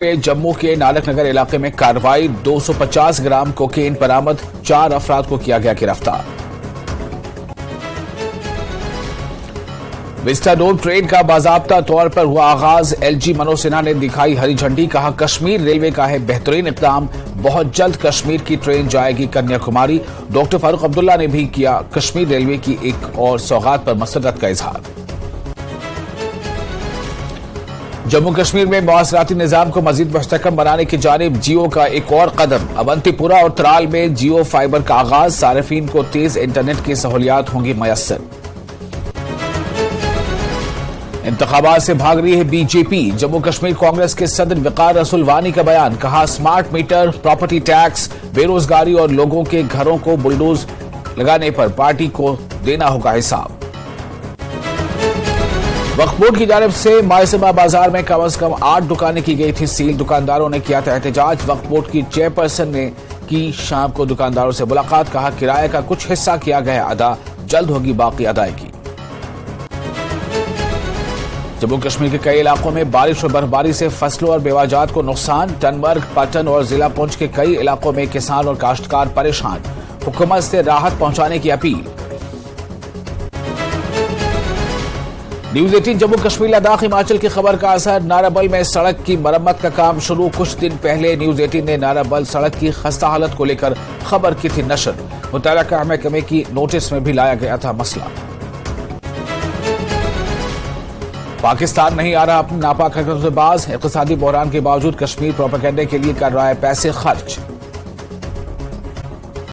जम्मू के नानक नगर इलाके में कार्रवाई 250 ग्राम कोकेन बरामद, 4 अफराद को किया गया गिरफ्तार। विस्टाडोम ट्रेन का बाजाब्ता तौर पर हुआ आगाज, एलजी मनोज सिन्हा ने दिखाई हरी झंडी, कहा कश्मीर रेलवे का है बेहतरीन इक़दाम, बहुत जल्द कश्मीर की ट्रेन जाएगी कन्याकुमारी। डॉक्टर फारूक अब्दुल्ला ने भी किया कश्मीर रेलवे की एक और सौगात पर मसरत का इजहार। जम्मू कश्मीर में मुआसराती निजाम को मजीद मुस्तहकम बनाने की जानिब जियो का एक और कदम, अवंतीपुरा और त्राल में जियो फाइबर का आगाज, सारिफीन को तेज इंटरनेट की सहूलियात होंगी मयस्सर। इंतखाबात से भाग रही है बीजेपी, जम्मू कश्मीर कांग्रेस के सदर वकार रसूल वानी का बयान, कहा स्मार्ट मीटर, प्रॉपर्टी टैक्स, बेरोजगारी और लोगों के घरों को बुलडोज लगाने पर पार्टी को देना होगा हिसाब। वक्फ बोर्ड की जानिब से मायसमा बाजार में कम से कम 8 दुकानें की गई थी सील, दुकानदारों ने किया था एहतजाज। वक्फ बोर्ड की चेयरपर्सन ने की शाम को दुकानदारों से मुलाकात, कहा किराए का कुछ हिस्सा किया गया अदा, जल्द होगी बाकी अदायगी। जम्मू कश्मीर के कई इलाकों में बारिश और बर्फबारी से फसलों और बेवाजात को नुकसान, टनमर्ग, पटन और जिला पुंछ के कई इलाकों में किसान और काश्तकार परेशान, हुकूमत से राहत पहुंचाने की अपील। न्यूज 18 जम्मू कश्मीर लद्दाख हिमाचल की खबर का असर, नाराबल में सड़क की मरम्मत का काम शुरू। कुछ दिन पहले न्यूज 18 ने नाराबल सड़क की खस्ता हालत को लेकर खबर की थी नशर, मुतल्लिका महकमे की नोटिस में भी लाया गया था मसला। पाकिस्तान नहीं आ रहा अपनी नापाक हरकतों से बाज, इक़्तिसादी बहरान के बावजूद कश्मीर प्रोपेगेंडे के लिए कर रहा है पैसे खर्च।